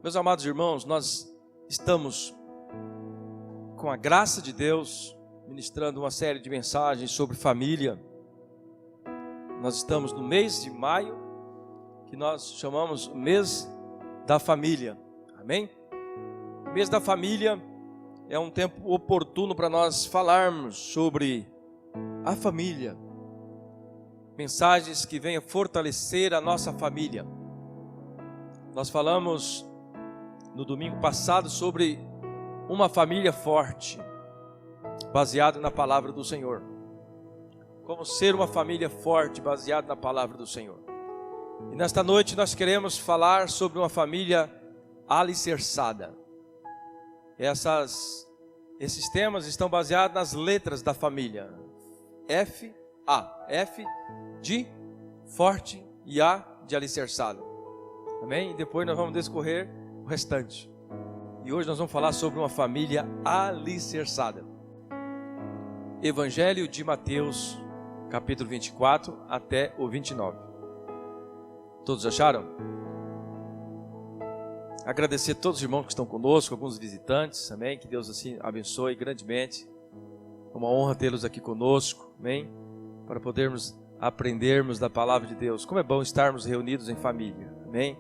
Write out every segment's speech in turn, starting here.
Meus amados irmãos, nós estamos, com a graça de Deus, ministrando uma série de mensagens sobre família. Nós estamos no mês de maio, que nós chamamos o mês da família. Amém? O mês da família é um tempo oportuno para nós falarmos sobre a família. Mensagens que venham fortalecer a nossa família. Nós falamos no domingo passado sobre uma família forte, baseado na palavra do Senhor. Como ser uma família forte, baseada na palavra do Senhor. E nesta noite nós queremos falar sobre uma família alicerçada. Esses temas estão baseados nas letras da família. F de forte e A de alicerçado. Amém? E depois nós vamos discorrer o restante. E hoje nós vamos falar sobre uma família alicerçada. Evangelho de Mateus, capítulo 24 até o 29. Todos acharam? Agradecer a todos os irmãos que estão conosco, alguns visitantes, amém? Que Deus assim abençoe grandemente. É uma honra tê-los aqui conosco, amém? Para podermos aprendermos da palavra de Deus. Como é bom estarmos reunidos em família, amém?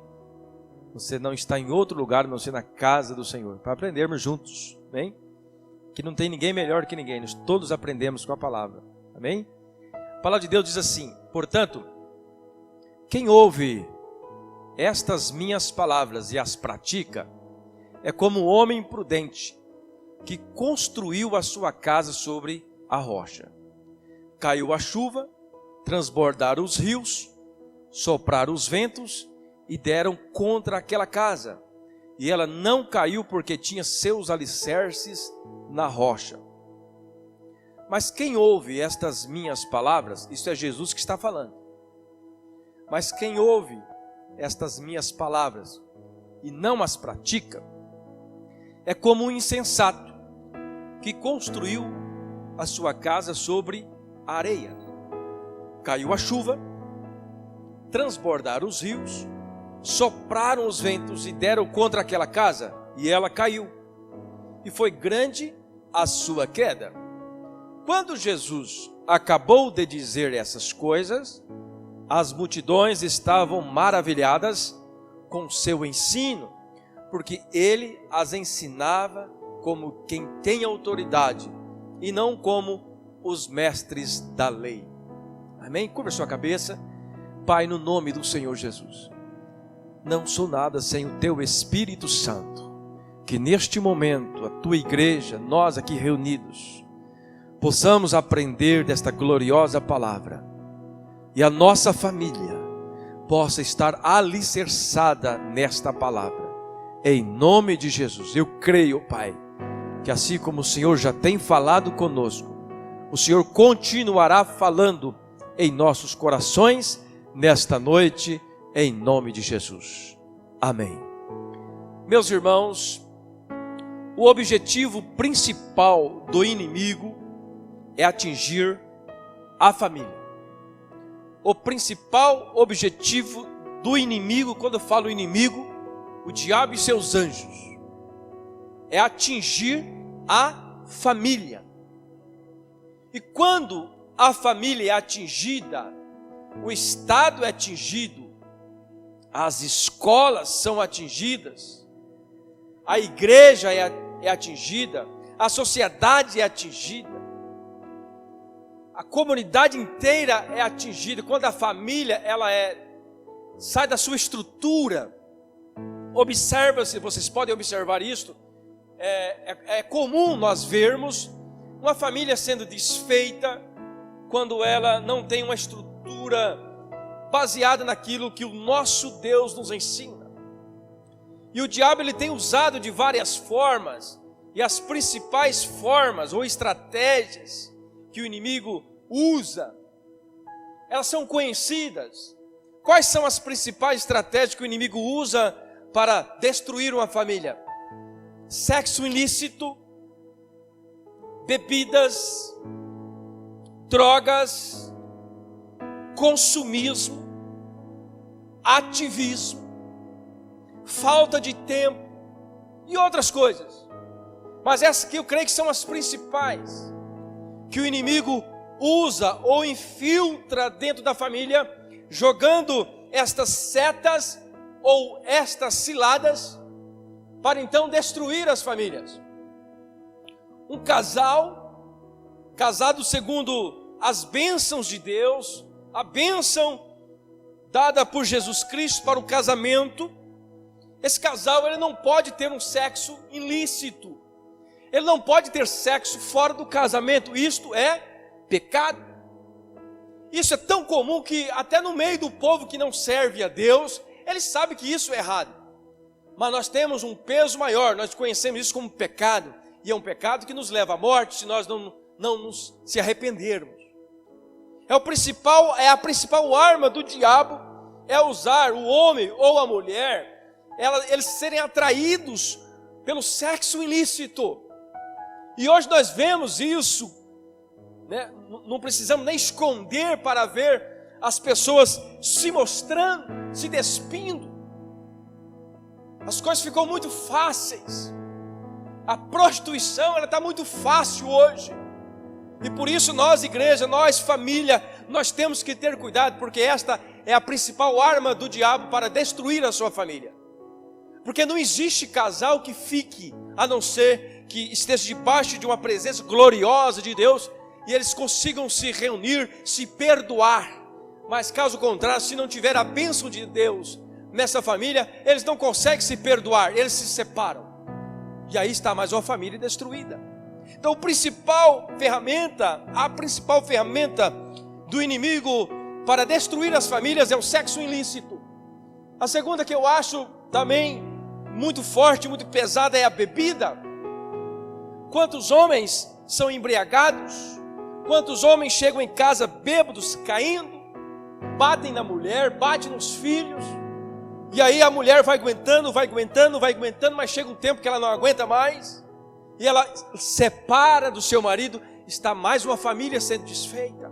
Você não está em outro lugar, não ser na casa do Senhor, para aprendermos juntos, amém? Que não tem ninguém melhor que ninguém, nós todos aprendemos com a palavra, amém? A palavra de Deus diz assim: portanto, quem ouve estas minhas palavras e as pratica, é como um homem prudente, que construiu a sua casa sobre a rocha. Caiu a chuva, transbordaram os rios, sopraram os ventos, e deram contra aquela casa, e ela não caiu porque tinha seus alicerces na rocha. Mas quem ouve estas minhas palavras, isso é Jesus que está falando, mas quem ouve estas minhas palavras e não as pratica, é como um insensato que construiu a sua casa sobre a areia. Caiu a chuva, transbordaram os rios, sopraram os ventos e deram contra aquela casa, e ela caiu, e foi grande a sua queda. Quando Jesus acabou de dizer essas coisas, as multidões estavam maravilhadas com seu ensino, porque ele as ensinava como quem tem autoridade, e não como os mestres da lei. Amém? Curva sua cabeça. Pai, no nome do Senhor Jesus, não sou nada sem o Teu Espírito Santo. Que neste momento a Tua igreja, nós aqui reunidos, possamos aprender desta gloriosa palavra, e a nossa família possa estar alicerçada nesta palavra. Em nome de Jesus, eu creio, Pai, que assim como o Senhor já tem falado conosco, o Senhor continuará falando em nossos corações nesta noite, em nome de Jesus. Amém. Meus irmãos, o objetivo principal do inimigo é atingir a família. O principal objetivo do inimigo, quando eu falo inimigo, o diabo e seus anjos, é atingir a família. E quando a família é atingida, o Estado é atingido, as escolas são atingidas, a igreja é atingida, a sociedade é atingida, a comunidade inteira é atingida. Quando a família sai da sua estrutura, observa-se, vocês podem observar isso, é comum nós vermos uma família sendo desfeita quando ela não tem uma estrutura baseada naquilo que o nosso Deus nos ensina. E o diabo ele tem usado de várias formas, e as principais formas ou estratégias que o inimigo usa, elas são conhecidas. Quais são as principais estratégias que o inimigo usa para destruir uma família? Sexo ilícito, bebidas, drogas, consumismo, ativismo, falta de tempo e outras coisas. Mas essas que eu creio que são as principais, que o inimigo usa ou infiltra dentro da família, jogando estas setas ou estas ciladas para então destruir as famílias. Um casal, casado segundo as bênçãos de Deus, a bênção dada por Jesus Cristo para o casamento, esse casal ele não pode ter um sexo ilícito, ele não pode ter sexo fora do casamento, isto é pecado. Isso é tão comum que até no meio do povo que não serve a Deus, eles sabem que isso é errado. Mas nós temos um peso maior, nós conhecemos isso como pecado, e é um pecado que nos leva à morte se nós não nos se arrependermos. É a principal arma do diabo, é usar o homem ou a mulher, eles serem atraídos pelo sexo ilícito. E hoje nós vemos isso, né? Não precisamos nem esconder para ver as pessoas se mostrando, se despindo. As coisas ficam muito fáceis. A prostituição ela está muito fácil hoje. E por isso nós, igreja, nós, família, nós temos que ter cuidado, porque esta é a principal arma do diabo para destruir a sua família. Porque não existe casal que fique, a não ser que esteja debaixo de uma presença gloriosa de Deus, e eles consigam se reunir, se perdoar. Mas caso contrário, se não tiver a bênção de Deus nessa família, eles não conseguem se perdoar, eles se separam. E aí está mais uma família destruída. Então a principal ferramenta do inimigo para destruir as famílias é o sexo ilícito. A segunda que eu acho também muito forte, muito pesada é a bebida. Quantos homens são embriagados? Quantos homens chegam em casa bêbados, caindo, batem na mulher, batem nos filhos, e aí a mulher vai aguentando, mas chega um tempo que ela não aguenta mais, e ela separa do seu marido, está mais uma família sendo desfeita.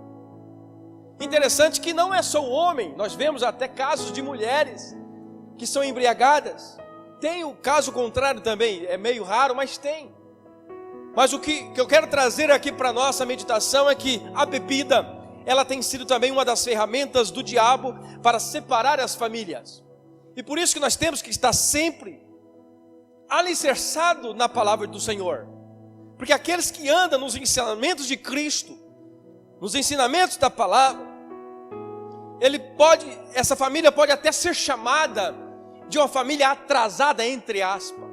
Interessante que não é só o homem, nós vemos até casos de mulheres que são embriagadas. Tem o caso contrário também, é meio raro, mas tem. Mas o que eu quero trazer aqui para a nossa meditação é que a bebida, ela tem sido também uma das ferramentas do diabo para separar as famílias. E por isso que nós temos que estar sempre alicerçado na palavra do Senhor. Porque aqueles que andam nos ensinamentos de Cristo, nos ensinamentos da palavra, essa família pode até ser chamada de uma família atrasada, entre aspas.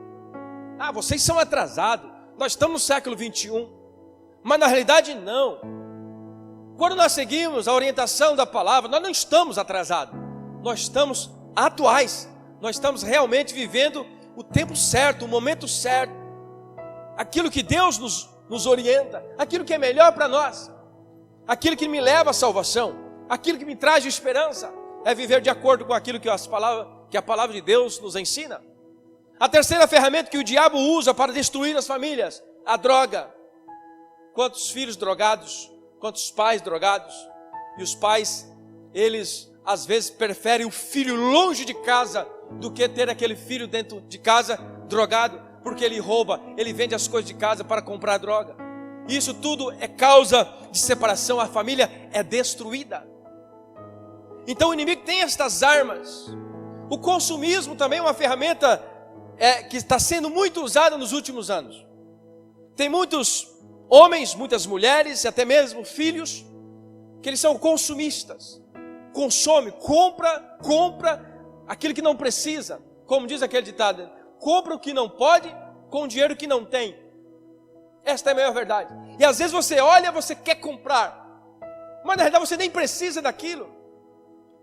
Ah, vocês são atrasados, nós estamos no século 21. Mas na realidade não. Quando nós seguimos a orientação da palavra, nós não estamos atrasados, nós estamos atuais, nós estamos realmente vivendo o tempo certo, o momento certo, aquilo que Deus nos orienta, aquilo que é melhor para nós, aquilo que me leva à salvação, aquilo que me traz esperança, é viver de acordo com aquilo que a palavra de Deus nos ensina. A terceira ferramenta que o diabo usa para destruir as famílias, a droga. Quantos filhos drogados, quantos pais drogados, e os pais, eles às vezes preferem o filho longe de casa do que ter aquele filho dentro de casa drogado, porque ele rouba, ele vende as coisas de casa para comprar droga. Isso tudo é causa de separação, a família é destruída. Então o inimigo tem estas armas. O consumismo também é uma ferramenta que está sendo muito usada nos últimos anos. Tem muitos homens, muitas mulheres, até mesmo filhos, que eles são consumistas. Consome, compra aquilo que não precisa. Como diz aquele ditado, compra o que não pode com o dinheiro que não tem. Esta é a maior verdade. E às vezes você olha, você quer comprar, mas na verdade você nem precisa daquilo.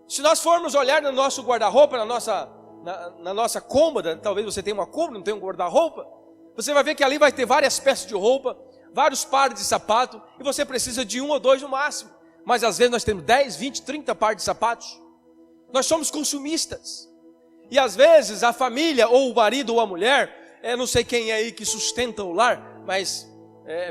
Se nós formos olhar no nosso guarda-roupa, na nossa cômoda, talvez você tenha uma cômoda, não tenha um guarda-roupa, você vai ver que ali vai ter várias peças de roupa, vários pares de sapato, e você precisa de 1 ou 2 no máximo. Mas às vezes nós temos 10, 20, 30 pares de sapatos. Nós somos consumistas. E às vezes a família, ou o marido ou a mulher, não sei quem é aí que sustenta o lar, mas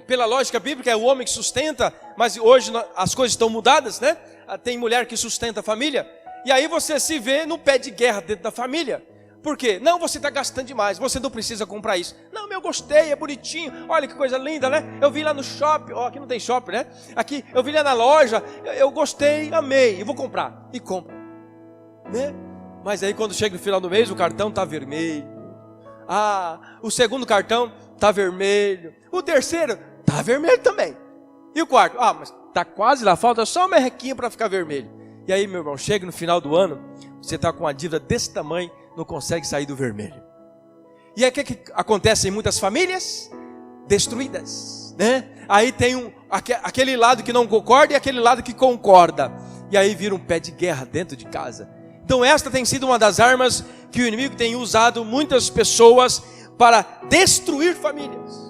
pela lógica bíblica é o homem que sustenta, mas hoje as coisas estão mudadas, né? Tem mulher que sustenta a família, e aí você se vê no pé de guerra dentro da família, Por quê? Não, você está gastando demais, você não precisa comprar isso. Não, eu gostei, é bonitinho, olha que coisa linda, né? Eu vi lá no shopping, aqui não tem shopping, né? Aqui, eu vi lá na loja, eu gostei, amei, eu vou comprar. E compra, né? Mas aí quando chega no final do mês, o cartão está vermelho. O segundo cartão está vermelho. O terceiro está vermelho também. E o quarto? Mas está quase lá, falta só uma merrequinha para ficar vermelho. E aí, meu irmão, chega no final do ano, você está com uma dívida desse tamanho, não consegue sair do vermelho. E aí o que acontece em muitas famílias? Destruídas, né? Aí tem aquele lado que não concorda e aquele lado que concorda. E aí vira um pé de guerra dentro de casa. Então esta tem sido uma das armas que o inimigo tem usado muitas pessoas para destruir famílias.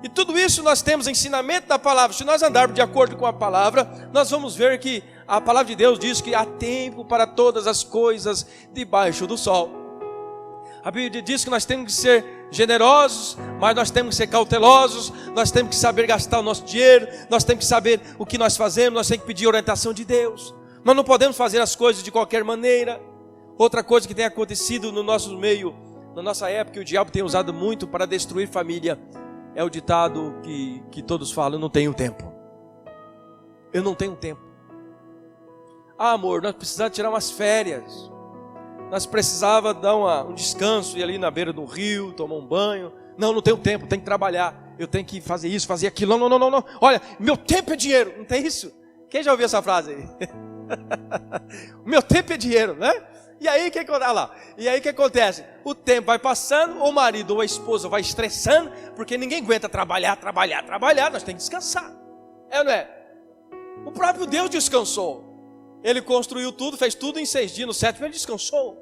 E tudo isso nós temos ensinamento da palavra. Se nós andarmos de acordo com a palavra, nós vamos ver que a palavra de Deus diz que há tempo para todas as coisas debaixo do sol. A Bíblia diz que nós temos que ser generosos, mas nós temos que ser cautelosos, nós temos que saber gastar o nosso dinheiro, nós temos que saber o que nós fazemos, nós temos que pedir orientação de Deus. Nós não podemos fazer as coisas de qualquer maneira. Outra coisa que tem acontecido no nosso meio, na nossa época, que o diabo tem usado muito para destruir família, é o ditado que todos falam: eu não tenho tempo. Eu não tenho tempo. Amor, nós precisávamos tirar umas férias. Nós precisávamos dar um descanso, ir ali na beira do rio, tomar um banho. Não tenho tempo, tenho que trabalhar. Eu tenho que fazer isso, fazer aquilo. Não. Olha, meu tempo é dinheiro. Não tem isso? Quem já ouviu essa frase aí? O meu tempo é dinheiro, né? E aí o que acontece? O tempo vai passando, o marido ou a esposa vai estressando, porque ninguém aguenta trabalhar, nós temos que descansar. É ou não é? O próprio Deus descansou. Ele construiu tudo, fez tudo em 6 dias, no 7º ele descansou.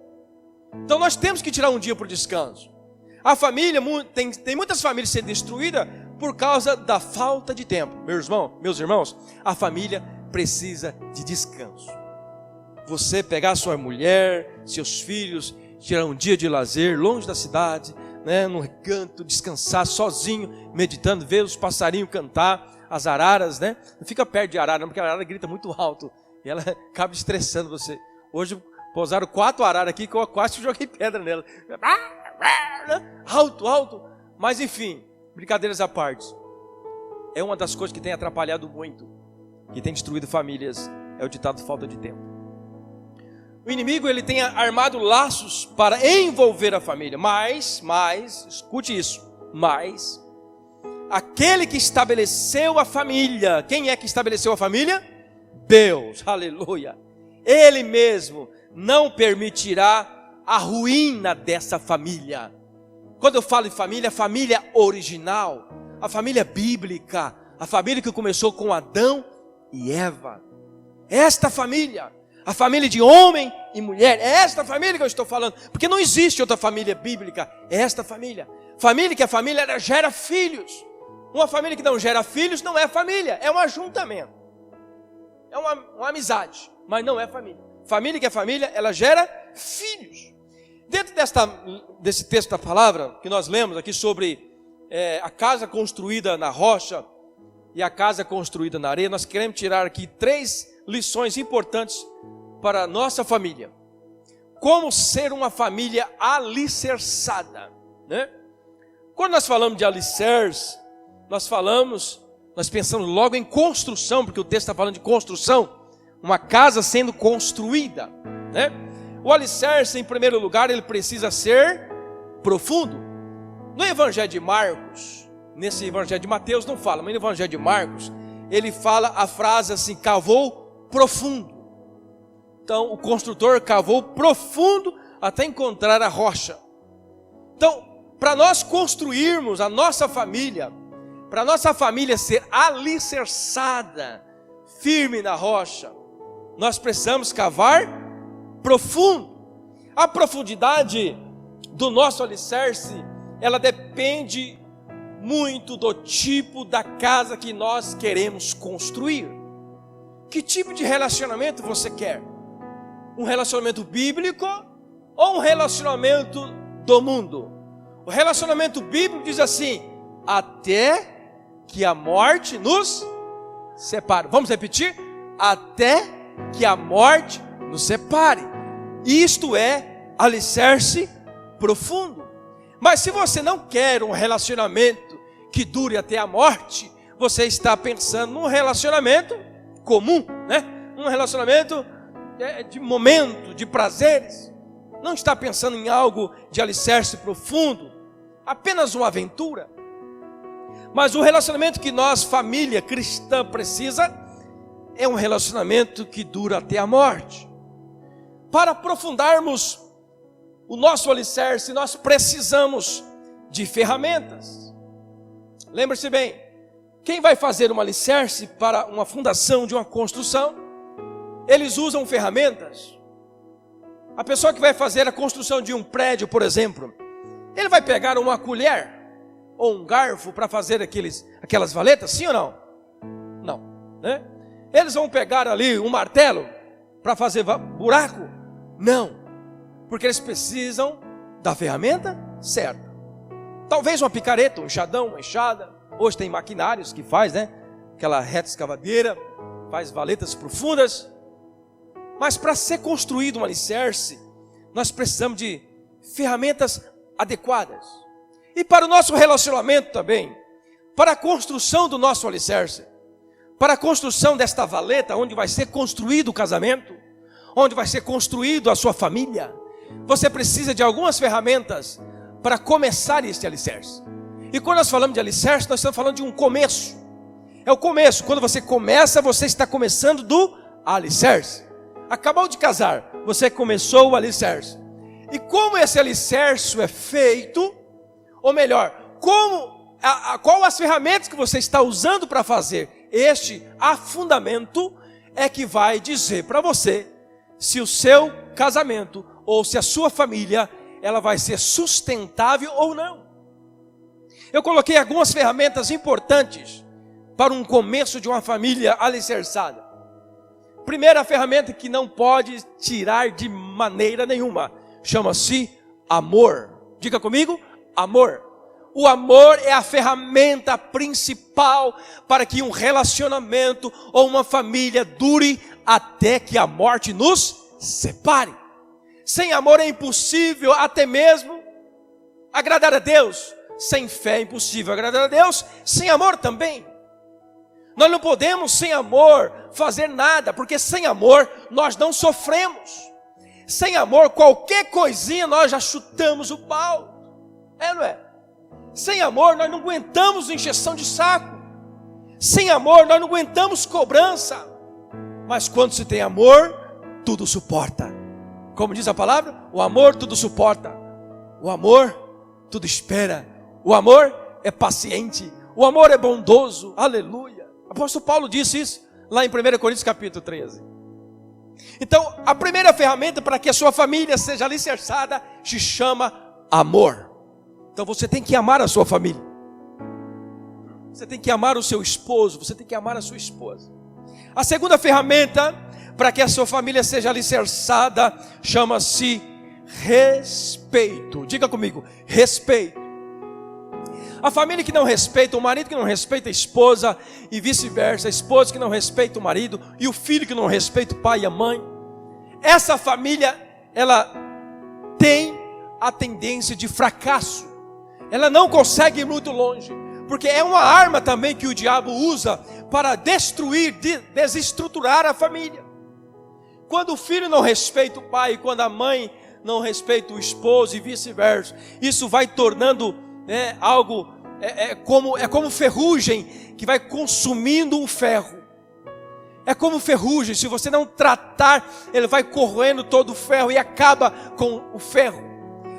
Então nós temos que tirar um dia para o descanso. A família, tem muitas famílias sendo destruídas por causa da falta de tempo. Meus irmãos, a família precisa de descanso. Você pegar sua mulher, seus filhos, tirar um dia de lazer, longe da cidade, né, num recanto, descansar sozinho, meditando, ver os passarinhos cantar, as araras, né? Não fica perto de arara, não, porque a arara grita muito alto e ela acaba estressando você. Hoje pousaram 4 araras aqui que eu quase joguei pedra nela. Alto. Mas enfim, brincadeiras à parte. É uma das coisas que tem atrapalhado muito, que tem destruído famílias, é o ditado falta de tempo. O inimigo, ele tem armado laços para envolver a família, mas, escute isso, mas aquele que estabeleceu a família, quem é que estabeleceu a família? Deus, aleluia. Ele mesmo não permitirá a ruína dessa família. Quando eu falo de família, a família original, a família bíblica, a família que começou com Adão e Eva. Esta família, a família de homem e mulher, é esta família que eu estou falando, porque não existe outra família bíblica, é esta família. Família que a família ela gera filhos. Uma família que não gera filhos não é família, é um ajuntamento. É uma amizade, mas não é família. Família que é família, ela gera filhos. Dentro desse texto da palavra que nós lemos aqui sobre a casa construída na rocha e a casa construída na areia, nós queremos tirar aqui 3 lições importantes para a nossa família. Como ser uma família alicerçada, né? Quando nós falamos de alicerce, nós pensamos logo em construção, porque o texto está falando de construção, uma casa sendo construída, né? O alicerce, em primeiro lugar, ele precisa ser profundo. No Evangelho de Marcos, nesse Evangelho de Mateus não fala, mas no Evangelho de Marcos, ele fala a frase assim: cavou profundo. Então, o construtor cavou profundo até encontrar a rocha. Então, para nós construirmos a nossa família, para a nossa família ser alicerçada, firme na rocha, nós precisamos cavar profundo. A profundidade do nosso alicerce, ela depende muito do tipo da casa que nós queremos construir. Que tipo de relacionamento você quer? Um relacionamento bíblico ou um relacionamento do mundo? O relacionamento bíblico diz assim: até que a morte nos separe. Vamos repetir? Até que a morte nos separe. Isto é alicerce profundo. Mas se você não quer um relacionamento que dure até a morte, você está pensando num relacionamento comum, né? Um relacionamento de momento, de prazeres. Não está pensando em algo de alicerce profundo, apenas uma aventura. Mas o relacionamento que nós, família cristã, precisa é um relacionamento que dura até a morte. Para aprofundarmos o nosso alicerce, nós precisamos de ferramentas. Lembre-se bem, quem vai fazer um alicerce para uma fundação de uma construção, eles usam ferramentas. A pessoa que vai fazer a construção de um prédio, por exemplo, ele vai pegar uma colher ou um garfo para fazer aquelas valetas, sim ou não? Não, né? Eles vão pegar ali um martelo para fazer buraco? Não, porque eles precisam da ferramenta certa. Talvez uma picareta, um enxadão, uma enxada. Hoje tem maquinários que faz, né? Aquela reta escavadeira, faz valetas profundas. Mas para ser construído um alicerce, nós precisamos de ferramentas adequadas. E para o nosso relacionamento também, para a construção do nosso alicerce, para a construção desta valeta, onde vai ser construído o casamento, onde vai ser construído a sua família, você precisa de algumas ferramentas para começar este alicerce. E quando nós falamos de alicerce, nós estamos falando de um começo. É o começo, quando você começa, você está começando do alicerce. Acabou de casar, você começou o alicerce. E como esse alicerce é feito, ou melhor, qual as ferramentas que você está usando para fazer este afundamento, é que vai dizer para você se o seu casamento ou se a sua família ela vai ser sustentável ou não. Eu coloquei algumas ferramentas importantes para um começo de uma família alicerçada. Primeira ferramenta que não pode tirar de maneira nenhuma, chama-se amor. Diga comigo, amor. O amor é a ferramenta principal para que um relacionamento ou uma família dure até que a morte nos separe. Sem amor é impossível até mesmo agradar a Deus. Sem fé é impossível agradar a Deus. Sem amor também. Nós não podemos sem amor fazer nada, porque sem amor nós não sofremos. Sem amor qualquer coisinha nós já chutamos o pau. É, não é? Sem amor nós não aguentamos injeção de saco. Sem amor nós não aguentamos cobrança. Mas quando se tem amor, tudo suporta. Como diz a palavra, o amor tudo suporta. O amor tudo espera. O amor é paciente. O amor é bondoso. Aleluia. O apóstolo Paulo disse isso lá em 1 Coríntios capítulo 13. Então, a primeira ferramenta para que a sua família seja alicerçada se chama amor. Então você tem que amar a sua família. Você tem que amar o seu esposo. Você tem que amar a sua esposa. A segunda ferramenta para que a sua família seja alicerçada chama-se respeito. Diga comigo, respeito. A família que não respeita, o marido que não respeita a esposa e vice-versa, a esposa que não respeita o marido e o filho que não respeita o pai e a mãe. Essa família, ela tem a tendência de fracasso. Ela não consegue ir muito longe, porque é uma arma também que o diabo usa para destruir, desestruturar a família. Quando o filho não respeita o pai, quando a mãe não respeita o esposo e vice-versa, isso vai tornando algo, é como ferrugem que vai consumindo um ferro. É como ferrugem, se você não tratar, ele vai corroendo todo o ferro e acaba com o ferro.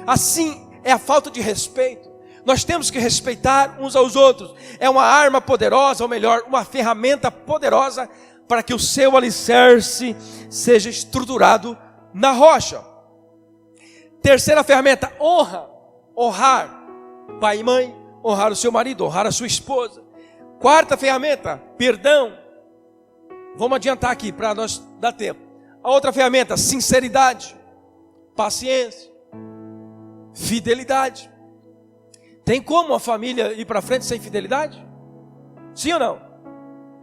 Assim é a falta de respeito. Nós temos que respeitar uns aos outros. É uma arma poderosa, ou melhor, uma ferramenta poderosa para que o seu alicerce seja estruturado na rocha. Terceira ferramenta, honra. Honrar pai e mãe, honrar o seu marido, honrar a sua esposa. Quarta ferramenta, perdão. Vamos adiantar aqui para nós dar tempo. A outra ferramenta, sinceridade, paciência, fidelidade. Tem como uma família ir para frente sem fidelidade? Sim ou não?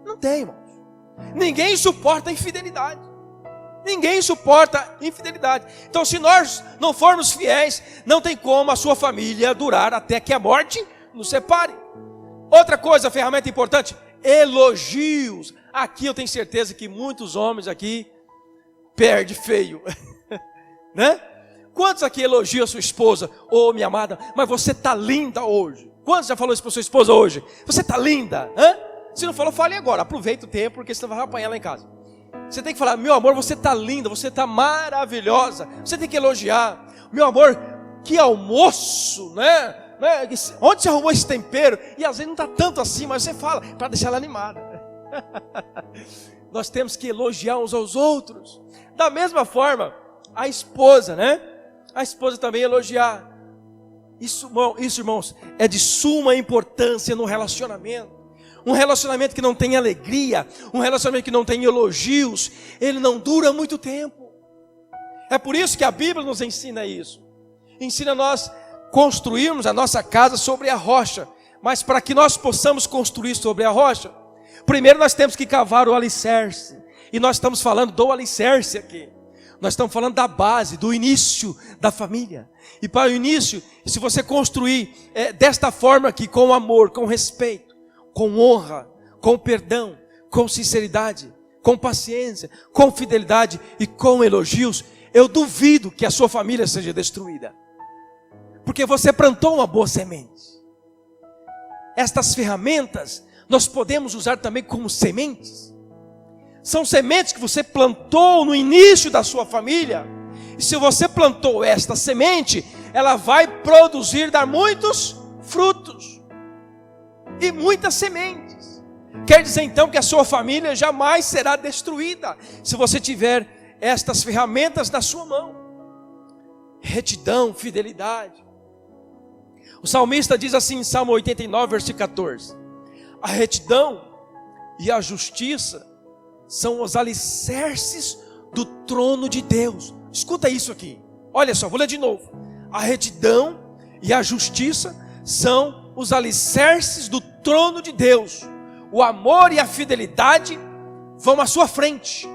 Não tem, irmãos. Ninguém suporta a infidelidade. Ninguém suporta infidelidade. Então, se nós não formos fiéis, não tem como a sua família durar até que a morte nos separe. Outra coisa, ferramenta importante, elogios. Aqui eu tenho certeza que muitos homens aqui perdem feio, né? Quantos aqui elogiam a sua esposa? Ô, minha amada, mas você está linda hoje. Quantos já falou isso para sua esposa hoje? Você está linda, hã? Se não falou, fale agora, aproveita o tempo, porque senão vai apanhar lá em casa. Você tem que falar, meu amor, você está linda, você está maravilhosa. Você tem que elogiar. Meu amor, que almoço, né? Onde você arrumou esse tempero? E às vezes não está tanto assim, mas você fala, para deixar ela animada. Nós temos que elogiar uns aos outros. Da mesma forma, a esposa, né? A esposa também elogiar. Isso, irmãos, é de suma importância no relacionamento. Um relacionamento que não tem alegria, um relacionamento que não tem elogios, ele não dura muito tempo. É por isso que a Bíblia nos ensina isso. Ensina nós construirmos a nossa casa sobre a rocha. Mas para que nós possamos construir sobre a rocha, primeiro nós temos que cavar o alicerce. E nós estamos falando do alicerce aqui. Nós estamos falando da base, do início da família. E para o início, se você construir desta forma aqui, com amor, com respeito, com honra, com perdão, com sinceridade, com paciência, com fidelidade e com elogios, eu duvido que a sua família seja destruída. Porque você plantou uma boa semente. Estas ferramentas nós podemos usar também como sementes. São sementes que você plantou no início da sua família. E se você plantou esta semente, ela vai produzir, dar muitos frutos. E muitas sementes. Quer dizer então que a sua família jamais será destruída, se você tiver estas ferramentas na sua mão. Retidão, fidelidade. O salmista diz assim em Salmo 89, versículo 14. A retidão e a justiça são os alicerces do trono de Deus. Escuta isso aqui. Olha só, vou ler de novo. A retidão e a justiça são os alicerces do trono de Deus. O amor e a fidelidade vão à sua frente.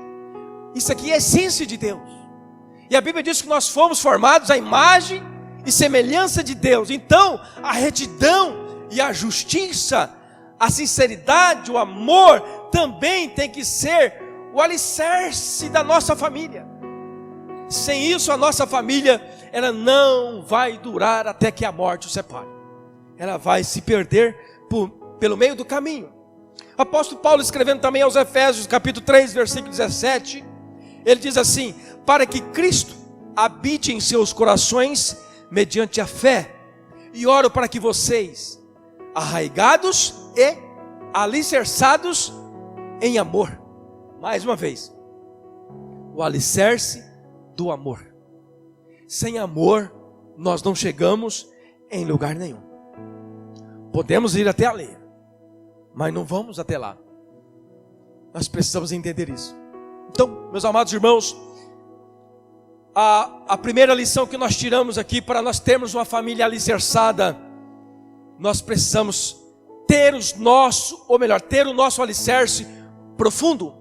Isso aqui é a essência de Deus. E a Bíblia diz que nós fomos formados à imagem e semelhança de Deus. Então, a retidão e a justiça, a sinceridade, o amor, também tem que ser o alicerce da nossa família. Sem isso, a nossa família, ela não vai durar até que a morte o separe. Ela vai se perder pelo meio do caminho. O apóstolo Paulo, escrevendo também aos Efésios, capítulo 3, versículo 17, ele diz assim: para que Cristo habite em seus corações mediante a fé, e oro para que vocês, arraigados e alicerçados em amor. Mais uma vez, o alicerce do amor. Sem amor, nós não chegamos em lugar nenhum. Podemos ir até a lei, mas não vamos até lá. Nós precisamos entender isso. Então, meus amados irmãos, a primeira lição que nós tiramos aqui, para nós termos uma família alicerçada, nós precisamos ter o nosso alicerce profundo.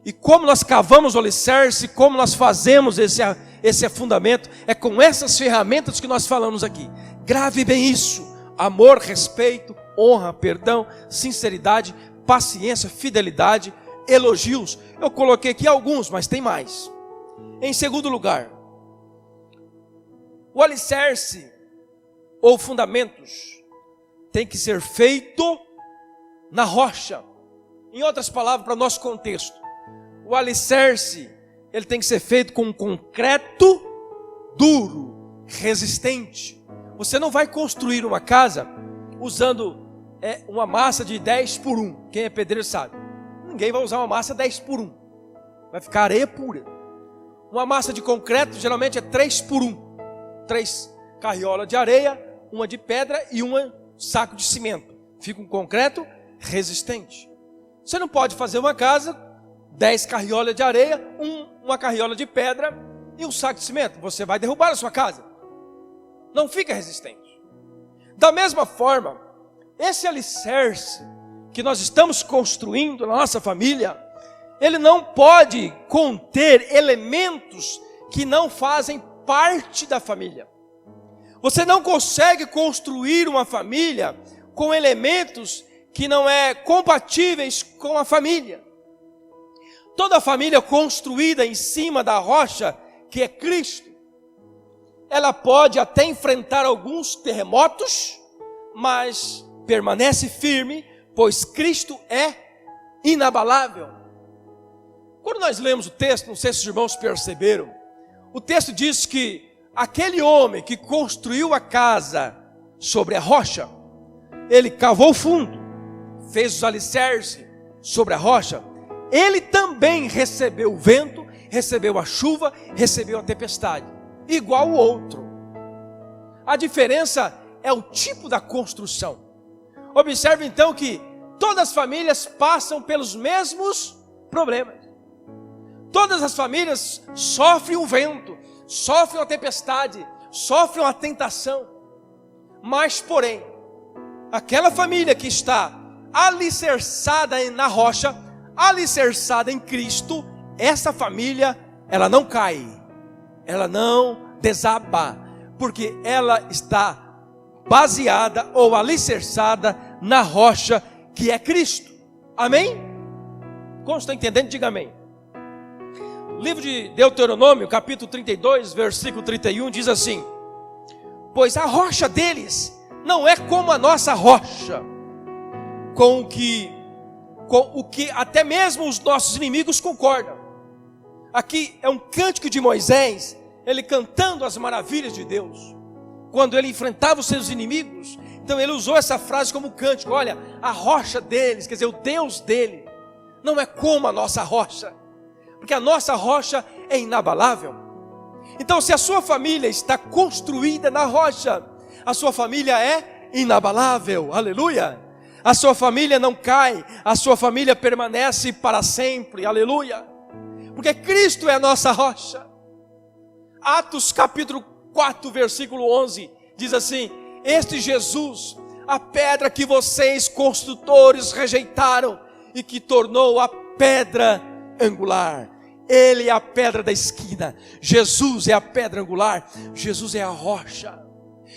E como nós cavamos o alicerce, como nós fazemos esse fundamento, é com essas ferramentas que nós falamos aqui. Grave bem isso: amor, respeito, honra, perdão, sinceridade, paciência, fidelidade, elogios. Eu coloquei aqui alguns, mas tem mais. Em segundo lugar, o alicerce ou fundamentos tem que ser feito na rocha. Em outras palavras, para o nosso contexto, o alicerce, ele tem que ser feito com um concreto duro, resistente. Você não vai construir uma casa usando uma massa de 10 por 1. Quem é pedreiro sabe. Ninguém vai usar uma massa 10 por 1. Vai ficar areia pura. Uma massa de concreto geralmente é 3 por 1. 3 carriolas de areia, uma de pedra e um saco de cimento. Fica um concreto resistente. Você não pode fazer uma casa 10 carriolas de areia, uma carriola de pedra e um saco de cimento. Você vai derrubar a sua casa. Não fica resistente. Da mesma forma, esse alicerce que nós estamos construindo na nossa família, ele não pode conter elementos que não fazem parte da família. Você não consegue construir uma família com elementos que não é compatíveis com a família. Toda família construída em cima da rocha, que é Cristo, ela pode até enfrentar alguns terremotos, mas permanece firme, pois Cristo é inabalável. Quando nós lemos o texto, não sei se os irmãos perceberam, o texto diz que aquele homem que construiu a casa sobre a rocha, ele cavou fundo, fez os alicerces sobre a rocha, ele também recebeu o vento, recebeu a chuva, recebeu a tempestade, igual o outro. A diferença é o tipo da construção. Observe então que todas as famílias passam pelos mesmos problemas. Todas as famílias sofrem o vento, sofrem a tempestade, sofrem a tentação. Mas, porém, aquela família que está alicerçada na rocha, alicerçada em Cristo, essa família, ela não cai, ela não desaba, porque ela está baseada ou alicerçada na rocha que é Cristo. Amém? Como estão entendendo? Diga amém. Livro de Deuteronômio, capítulo 32, versículo 31, diz assim: pois a rocha deles não é como a nossa rocha, com o que até mesmo os nossos inimigos concordam. Aqui é um cântico de Moisés, ele cantando as maravilhas de Deus, quando ele enfrentava os seus inimigos. Então ele usou essa frase como cântico. Olha, a rocha deles, quer dizer, o Deus dele, não é como a nossa rocha, porque a nossa rocha é inabalável. Então, se a sua família está construída na rocha, a sua família é inabalável, aleluia. A sua família não cai, a sua família permanece para sempre, aleluia, porque Cristo é a nossa rocha. Atos capítulo 4, versículo 11, diz assim: este Jesus, a pedra que vocês construtores rejeitaram e que tornou a pedra angular. Ele é a pedra da esquina, Jesus é a pedra angular, Jesus é a rocha.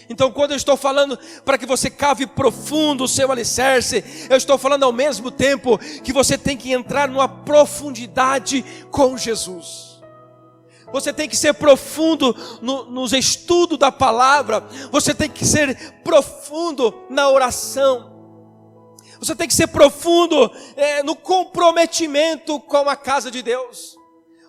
Então, quando eu estou falando para que você cave profundo o seu alicerce, eu estou falando ao mesmo tempo que você tem que entrar numa profundidade com Jesus. Você tem que ser profundo nos estudos da palavra, você tem que ser profundo na oração, você tem que ser profundo no comprometimento com a casa de Deus.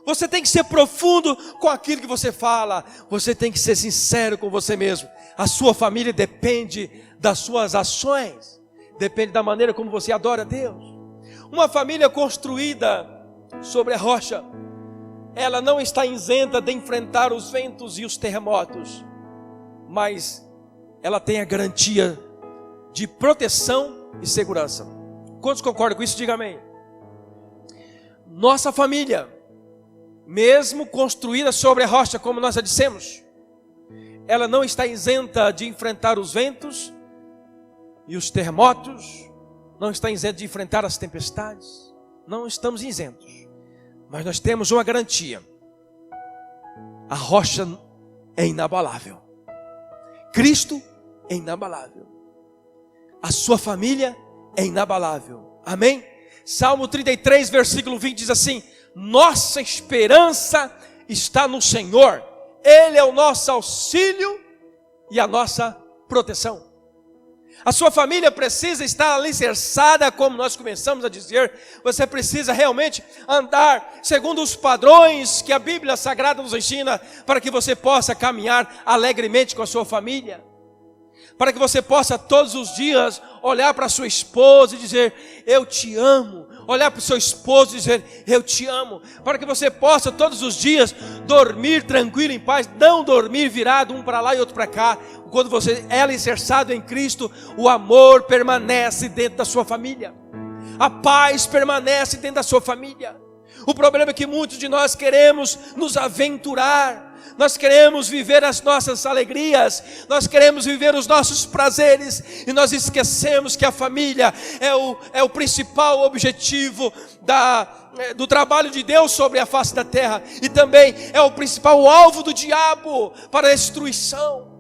Você tem que ser profundo com aquilo que você fala. Você tem que ser sincero com você mesmo. A sua família depende das suas ações, depende da maneira como você adora a Deus. Uma família construída sobre a rocha, ela não está isenta de enfrentar os ventos e os terremotos, mas ela tem a garantia de proteção e segurança. Quantos concordam com isso? Diga amém. Nossa família, mesmo construída sobre a rocha, como nós já dissemos, ela não está isenta de enfrentar os ventos e os terremotos, não está isenta de enfrentar as tempestades, não estamos isentos, mas nós temos uma garantia: a rocha é inabalável, Cristo é inabalável, a sua família é inabalável, amém? Salmo 33, versículo 20 diz assim: nossa esperança está no Senhor, Ele é o nosso auxílio e a nossa proteção. A sua família precisa estar alicerçada, como nós começamos a dizer. Você precisa realmente andar segundo os padrões que a Bíblia Sagrada nos ensina, para que você possa caminhar alegremente com a sua família, para que você possa todos os dias olhar para a sua esposa e dizer: eu te amo. Olhar para o seu esposo e dizer: eu te amo. Para que você possa todos os dias dormir tranquilo, em paz, não dormir virado um para lá e outro para cá. Quando você é alicerçado em Cristo, o amor permanece dentro da sua família, a paz permanece dentro da sua família, O problema é que muitos de nós queremos nos aventurar, nós queremos viver as nossas alegrias, nós queremos viver os nossos prazeres, e nós esquecemos que a família é o principal objetivo do trabalho de Deus sobre a face da terra, e também é o principal alvo do diabo para a destruição.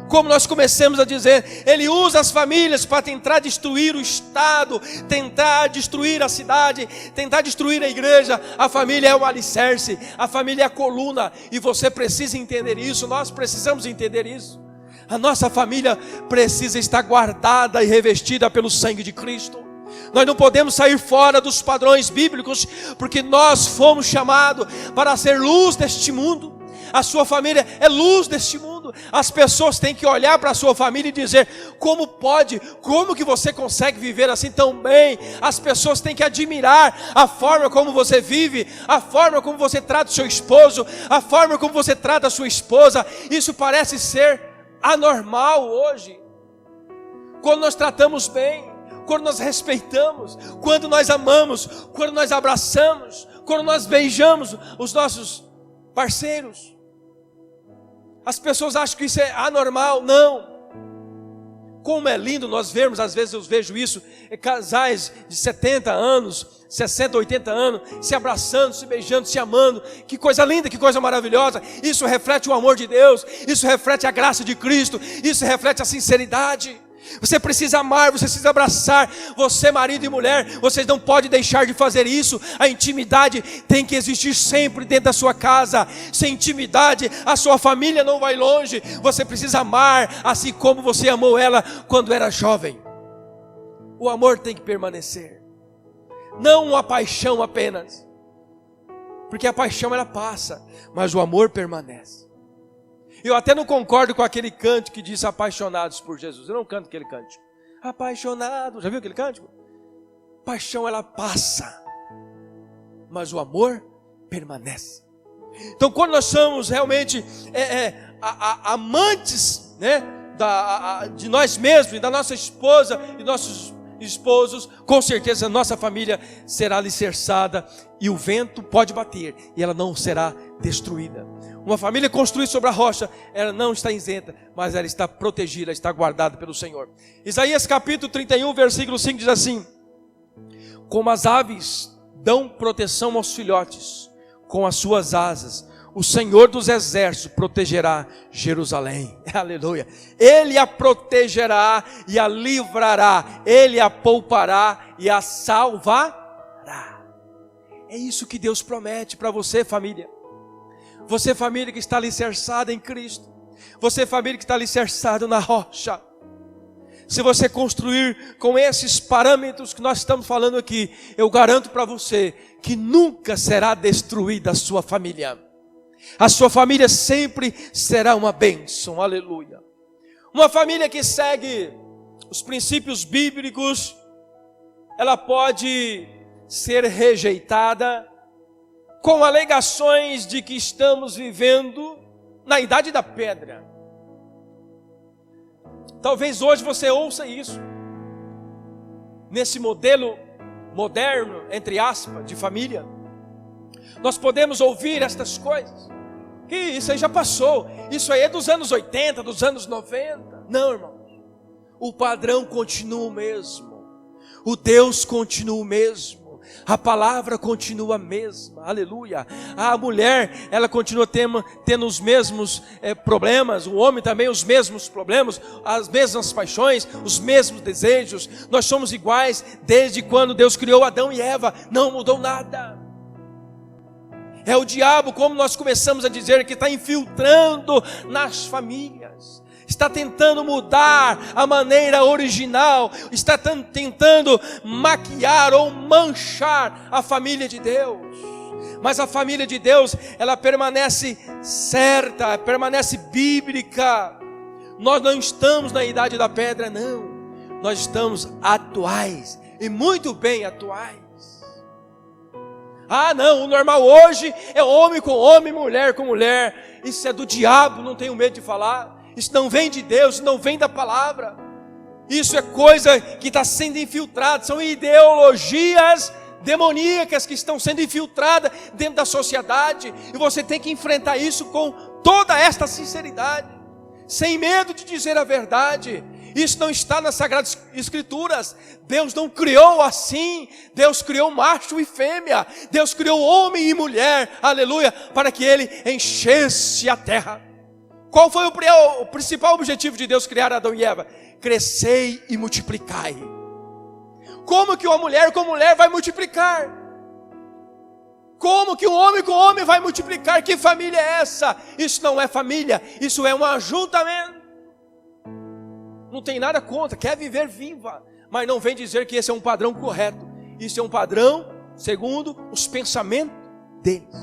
Como nós começamos a dizer, ele usa as famílias para tentar destruir o Estado, tentar destruir a cidade, tentar destruir a igreja. A família é o alicerce, a família é a coluna, e você precisa entender isso, nós precisamos entender isso. A nossa família precisa estar guardada e revestida pelo sangue de Cristo. Nós não podemos sair fora dos padrões bíblicos, porque nós fomos chamados para ser luz deste mundo. A sua família é luz deste mundo. As pessoas têm que olhar para a sua família e dizer: como pode, como que você consegue viver assim tão bem? As pessoas têm que admirar a forma como você vive, a forma como você trata o seu esposo, a forma como você trata a sua esposa. Isso parece ser anormal hoje. Quando nós tratamos bem, quando nós respeitamos, quando nós amamos, quando nós abraçamos, quando nós beijamos os nossos parceiros. As pessoas acham que isso é anormal. Não. Como é lindo nós vermos, às vezes eu vejo isso, casais de 70 anos, 60, 80 anos, se abraçando, se beijando, se amando. Que coisa linda, que coisa maravilhosa. Isso reflete o amor de Deus, isso reflete a graça de Cristo, isso reflete a sinceridade. Você precisa amar, você precisa abraçar. Você, marido e mulher, vocês não podem deixar de fazer isso. A intimidade tem que existir sempre dentro da sua casa. Sem intimidade, a sua família não vai longe. Você precisa amar, assim como você amou ela quando era jovem. O amor tem que permanecer, não uma paixão apenas, porque a paixão ela passa, mas o amor permanece. Eu até não concordo com aquele cântico que diz apaixonados por Jesus. Eu não canto aquele cântico. Apaixonado, já viu aquele cântico? Paixão ela passa, mas o amor permanece. Então quando nós somos realmente amantes, né, de nós mesmos, e da nossa esposa e nossos esposos, com certeza a nossa família será alicerçada, e o vento pode bater e ela não será destruída. Uma família construída sobre a rocha, ela não está isenta, mas ela está protegida, ela está guardada pelo Senhor. Isaías capítulo 31, versículo 5 diz assim: como as aves dão proteção aos filhotes, com as suas asas, o Senhor dos exércitos protegerá Jerusalém. Aleluia. Ele a protegerá e a livrará, ele a poupará e a salvará. É isso que Deus promete para você, família. Você, família que está alicerçada em Cristo, você, família que está alicerçada na rocha, se você construir com esses parâmetros que nós estamos falando aqui, eu garanto para você que nunca será destruída a sua família. A sua família sempre será uma bênção, aleluia. Uma família que segue os princípios bíblicos, ela pode ser rejeitada com alegações de que estamos vivendo na idade da pedra. Talvez hoje você ouça isso, nesse modelo moderno, entre aspas, de família. Nós podemos ouvir estas coisas, que isso aí já passou, isso aí é dos anos 80, dos anos 90. Não, irmão, o padrão continua o mesmo, o Deus continua o mesmo, a palavra continua a mesma, aleluia. A mulher, ela continua tendo os mesmos problemas, o homem também os mesmos problemas, as mesmas paixões, os mesmos desejos. Nós somos iguais desde quando Deus criou Adão e Eva, não mudou nada. É o diabo, como nós começamos a dizer, que está infiltrando nas famílias, está tentando mudar a maneira original, está tentando maquiar ou manchar a família de Deus. Mas a família de Deus, ela permanece certa, permanece bíblica. Nós não estamos na idade da pedra, não. Nós estamos atuais, e muito bem atuais. Ah não, o normal hoje é homem com homem, mulher com mulher. Isso é do diabo, não tenho medo de falar. Isso não vem de Deus, isso não vem da palavra. Isso é coisa que está sendo infiltrada, são ideologias demoníacas que estão sendo infiltradas dentro da sociedade, e você tem que enfrentar isso com toda esta sinceridade, sem medo de dizer a verdade. Isso não está nas Sagradas Escrituras. Deus não criou assim. Deus criou macho e fêmea. Deus criou homem e mulher, aleluia, para que ele enchesse a terra. Qual foi o principal objetivo de Deus criar Adão e Eva? Crescei e multiplicai. Como que uma mulher com mulher vai multiplicar? Como que um homem com homem vai multiplicar? Que família é essa? Isso não é família, isso é um ajuntamento. Não tem nada contra, quer viver, viva. Mas não vem dizer que esse é um padrão correto. Isso é um padrão segundo os pensamentos deles.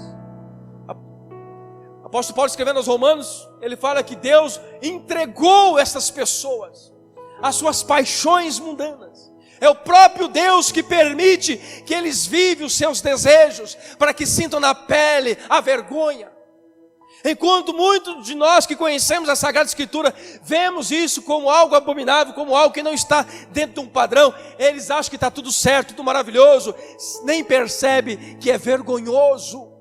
Apóstolo Paulo, escrevendo aos Romanos, ele fala que Deus entregou essas pessoas às suas paixões mundanas. É o próprio Deus que permite que eles vivem os seus desejos, para que sintam na pele a vergonha. Enquanto muitos de nós que conhecemos a Sagrada Escritura, vemos isso como algo abominável, como algo que não está dentro de um padrão, eles acham que está tudo certo, tudo maravilhoso, nem percebe que é vergonhoso.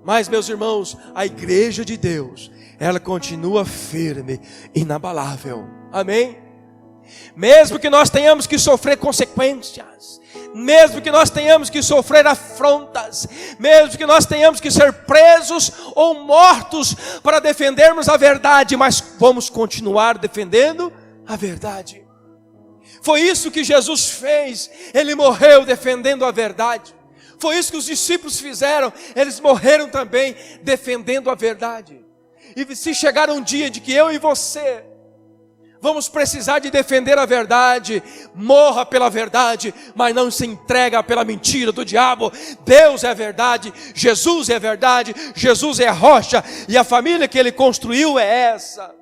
Mas, meus irmãos, a igreja de Deus, ela continua firme, inabalável, amém? Mesmo que nós tenhamos que sofrer consequências, mesmo que nós tenhamos que sofrer afrontas, mesmo que nós tenhamos que ser presos ou mortos para defendermos a verdade, mas vamos continuar defendendo a verdade. Foi isso que Jesus fez, ele morreu defendendo a verdade. Foi isso que os discípulos fizeram, eles morreram também defendendo a verdade. E se chegar um dia de que eu e você vamos precisar de defender a verdade, morra pela verdade, mas não se entrega pela mentira do diabo. Deus é a verdade, Jesus é a verdade, Jesus é a rocha, e a família que ele construiu é essa.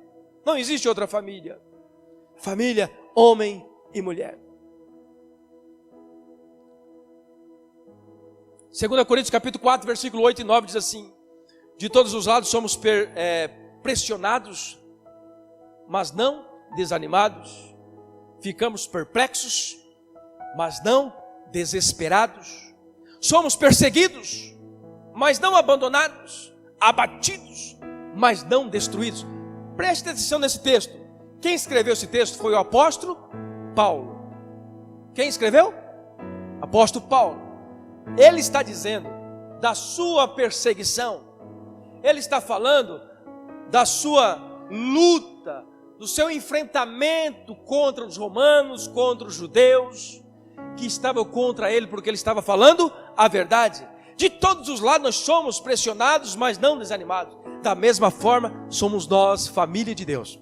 Não existe outra família. Família, homem e mulher. 2 Coríntios capítulo 4, versículo 8 e 9 diz assim: de todos os lados somos pressionados, mas não desanimados, ficamos perplexos, mas não desesperados, somos perseguidos, mas não abandonados, abatidos, mas não destruídos. Preste atenção nesse texto. Quem escreveu esse texto foi o apóstolo Paulo. Quem escreveu? Apóstolo Paulo. Ele está dizendo da sua perseguição, ele está falando da sua luta, do seu enfrentamento contra os romanos, contra os judeus, que estavam contra ele, porque ele estava falando a verdade. De todos os lados nós somos pressionados, mas não desanimados. Da mesma forma, somos nós, família de Deus.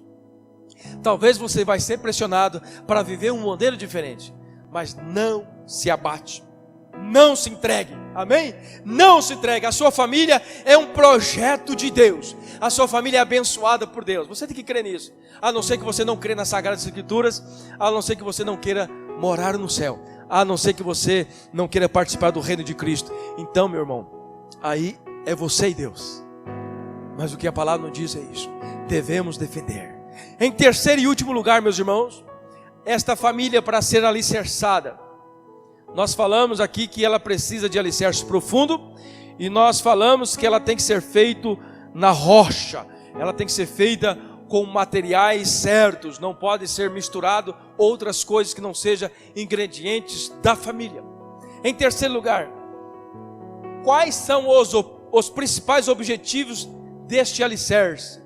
Talvez você vai ser pressionado para viver um modelo diferente, mas não se abate, não se entregue, amém? Não se entregue. A sua família é um projeto de Deus, a sua família é abençoada por Deus. Você tem que crer nisso, a não ser que você não crê nas Sagradas Escrituras, a não ser que você não queira morar no céu, a não ser que você não queira participar do reino de Cristo. Então, meu irmão, aí é você e Deus. Mas o que a palavra não diz é isso. Devemos defender. Em terceiro e último lugar, meus irmãos, esta família, para ser alicerçada, nós falamos aqui que ela precisa de alicerce profundo, e nós falamos que ela tem que ser feita na rocha, ela tem que ser feita com materiais certos, não pode ser misturado outras coisas que não sejam ingredientes da família. Em terceiro lugar, quais são os principais objetivos deste alicerce?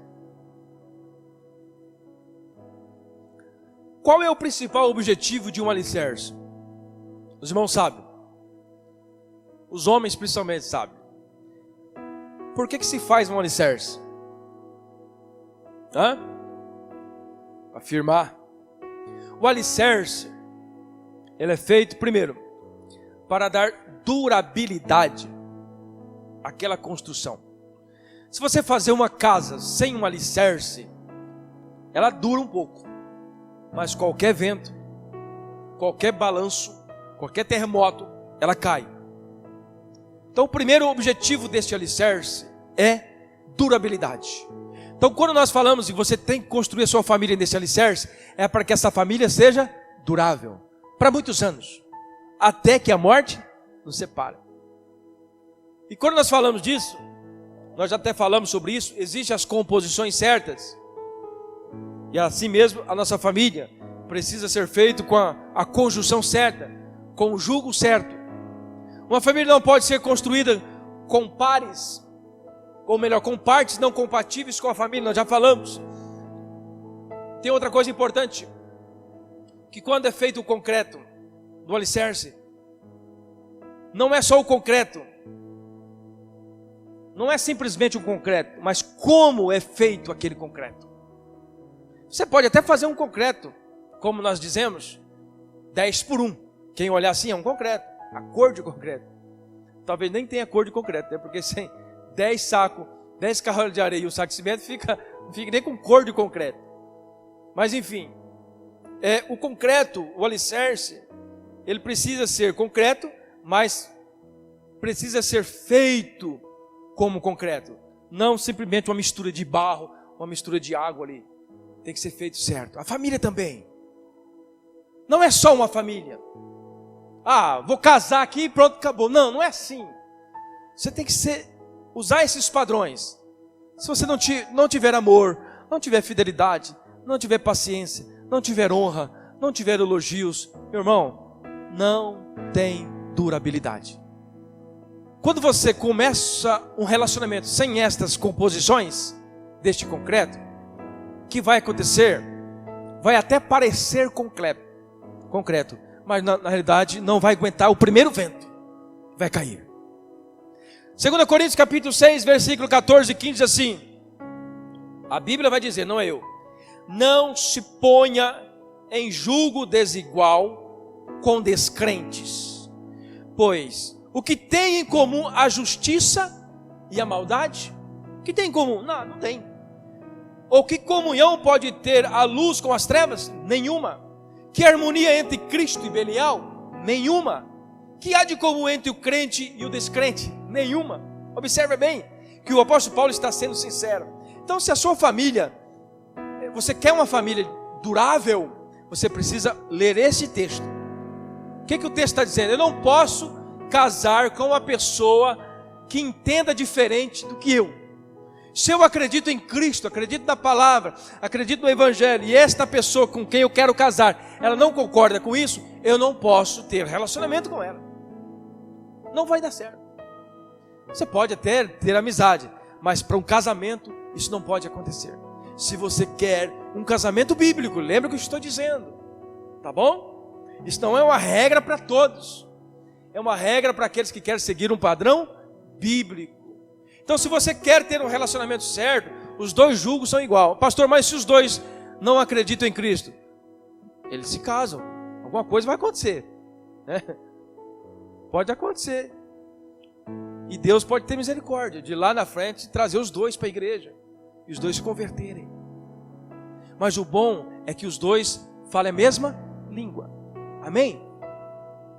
Qual é o principal objetivo de um alicerce? Os irmãos sabem, os homens principalmente sabem. Por que se faz um alicerce? Para firmar. O alicerce, ele é feito primeiro para dar durabilidade àquela construção. Se você fazer uma casa sem um alicerce, ela dura um pouco, mas qualquer vento, qualquer balanço, qualquer terremoto, ela cai. Então o primeiro objetivo deste alicerce é durabilidade. Então quando nós falamos que você tem que construir a sua família nesse alicerce, é para que essa família seja durável, para muitos anos, até que a morte nos separa. E quando nós falamos disso, nós já até falamos sobre isso, existem as composições certas. E assim mesmo a nossa família precisa ser feita com a conjunção certa, com o jugo certo. Uma família não pode ser construída com pares, ou melhor, com partes não compatíveis com a família, nós já falamos. Tem outra coisa importante, que quando é feito o concreto do alicerce, não é só o concreto, não é simplesmente um concreto, mas como é feito aquele concreto. Você pode até fazer um concreto, como nós dizemos, 10 por 1. Quem olhar assim é um concreto, a cor de concreto. Talvez nem tenha cor de concreto, né? Porque sem 10 sacos, 10 carros de areia e um saco de cimento, não fica nem com cor de concreto. Mas enfim, o concreto, o alicerce, ele precisa ser concreto, mas precisa ser feito como concreto. Não simplesmente uma mistura de barro, uma mistura de água ali. Tem que ser feito certo. A família também. Não é só uma família. Ah, vou casar aqui e pronto, acabou. Não, não é assim. Você tem que usar esses padrões. Se você não tiver amor, não tiver fidelidade, não tiver paciência, não tiver honra, não tiver elogios, meu irmão, não tem durabilidade. Quando você começa um relacionamento sem estas composições deste concreto, o que vai acontecer? Vai até parecer concreto, mas na realidade não vai aguentar o primeiro vento, vai cair. 2 Coríntios capítulo 6, versículo 14 e 15 diz assim, a Bíblia vai dizer, não é eu: não se ponha em julgo desigual com descrentes, pois o que tem em comum a justiça e a maldade? O que tem em comum? Não tem. Ou que comunhão pode ter a luz com as trevas? Nenhuma. Que harmonia entre Cristo e Belial? Nenhuma. Que há de comum entre o crente e o descrente? Nenhuma. Observe bem que o apóstolo Paulo está sendo sincero. Então, se a sua família, você quer uma família durável, você precisa ler esse texto. O que o texto está dizendo? Eu não posso casar com uma pessoa que entenda diferente do que eu. Se eu acredito em Cristo, acredito na palavra, acredito no Evangelho, e esta pessoa com quem eu quero casar, ela não concorda com isso, eu não posso ter relacionamento com ela. Não vai dar certo. Você pode até ter amizade, mas para um casamento, isso não pode acontecer. Se você quer um casamento bíblico, lembra o que eu estou dizendo, tá bom? Isso não é uma regra para todos, é uma regra para aqueles que querem seguir um padrão bíblico. Então, se você quer ter um relacionamento certo, os dois julgos são igual. Pastor, mas se os dois não acreditam em Cristo, eles se casam, alguma coisa vai acontecer, né? Pode acontecer. E Deus pode ter misericórdia de lá na frente trazer os dois para a igreja e os dois se converterem. Mas o bom é que os dois falem a mesma língua. Amém?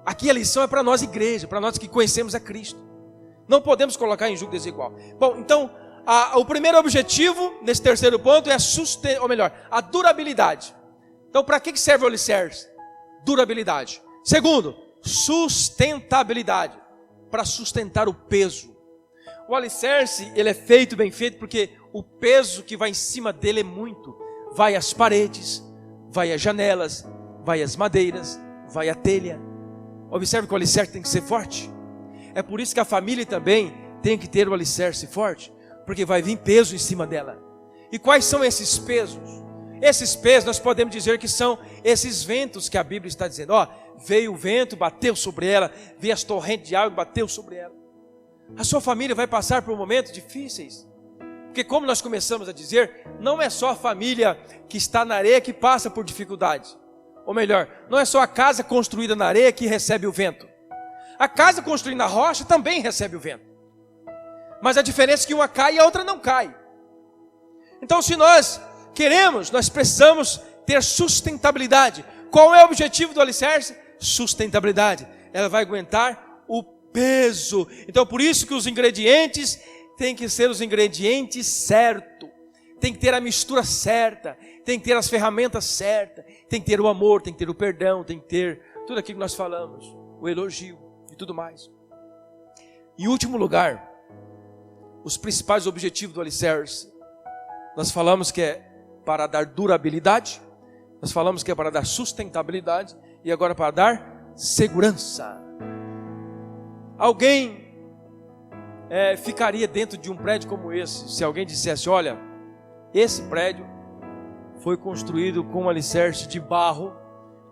Aqui a lição é para nós, igreja, para nós que conhecemos a Cristo. Não podemos colocar em julgo desigual. Bom, então, o primeiro objetivo, nesse terceiro ponto, é a durabilidade. Então, para que serve o alicerce? Durabilidade. Segundo, sustentabilidade. Para sustentar o peso. O alicerce, ele é feito, bem feito, porque o peso que vai em cima dele é muito. Vai às paredes, vai às janelas, vai às madeiras, vai à telha. Observe que o alicerce tem que ser forte. É por isso que a família também tem que ter o alicerce forte, porque vai vir peso em cima dela. E quais são esses pesos? Esses pesos nós podemos dizer que são esses ventos que a Bíblia está dizendo. Veio o vento, bateu sobre ela, veio as torrentes de água, bateu sobre ela. A sua família vai passar por momentos difíceis, porque como nós começamos a dizer, não é só a família que está na areia que passa por dificuldade. Ou melhor, não é só a casa construída na areia que recebe o vento. A casa construída na rocha também recebe o vento. Mas a diferença é que uma cai e a outra não cai. Então, se nós queremos, nós precisamos ter sustentabilidade. Qual é o objetivo do alicerce? Sustentabilidade. Ela vai aguentar o peso. Então, por isso que os ingredientes têm que ser os ingredientes certos. Tem que ter a mistura certa. Tem que ter as ferramentas certas. Tem que ter o amor, tem que ter o perdão, tem que ter tudo aquilo que nós falamos. O elogio. tudo mais. Em último lugar, os principais objetivos do alicerce. Nós falamos que é para dar durabilidade, nós falamos que é para dar sustentabilidade e agora para dar segurança. Alguém ficaria dentro de um prédio como esse se alguém dissesse: olha, esse prédio foi construído com um alicerce de barro,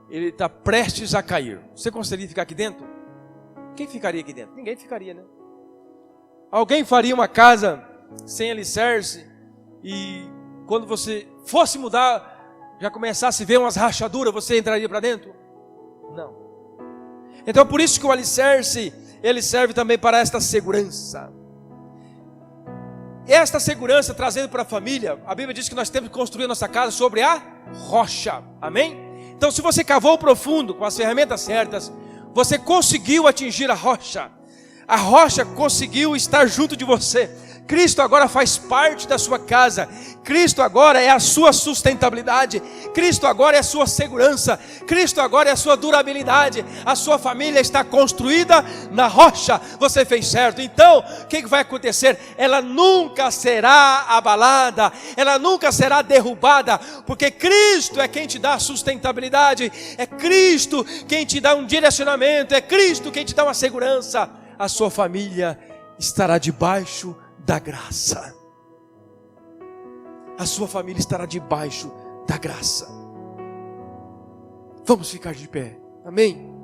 ele está prestes a cair. Você conseguiria ficar aqui dentro? Quem ficaria aqui dentro? Ninguém ficaria, né? Alguém faria uma casa sem alicerce e quando você fosse mudar, já começasse a ver umas rachaduras, você entraria para dentro? Não. Então por isso que o alicerce, ele serve também para esta segurança. Esta segurança trazendo para a família, a Bíblia diz que nós temos que construir a nossa casa sobre a rocha. Amém? Então se você cavou profundo com as ferramentas certas, você conseguiu atingir a rocha. A rocha conseguiu estar junto de você. Cristo agora faz parte da sua casa. Cristo agora é a sua sustentabilidade. Cristo agora é a sua segurança. Cristo agora é a sua durabilidade. A sua família está construída na rocha. Você fez certo. Então, o que vai acontecer? Ela nunca será abalada. Ela nunca será derrubada. Porque Cristo é quem te dá a sustentabilidade. É Cristo quem te dá um direcionamento. É Cristo quem te dá uma segurança. A sua família estará debaixo da graça. A sua família estará debaixo da graça. Vamos ficar de pé. Amém?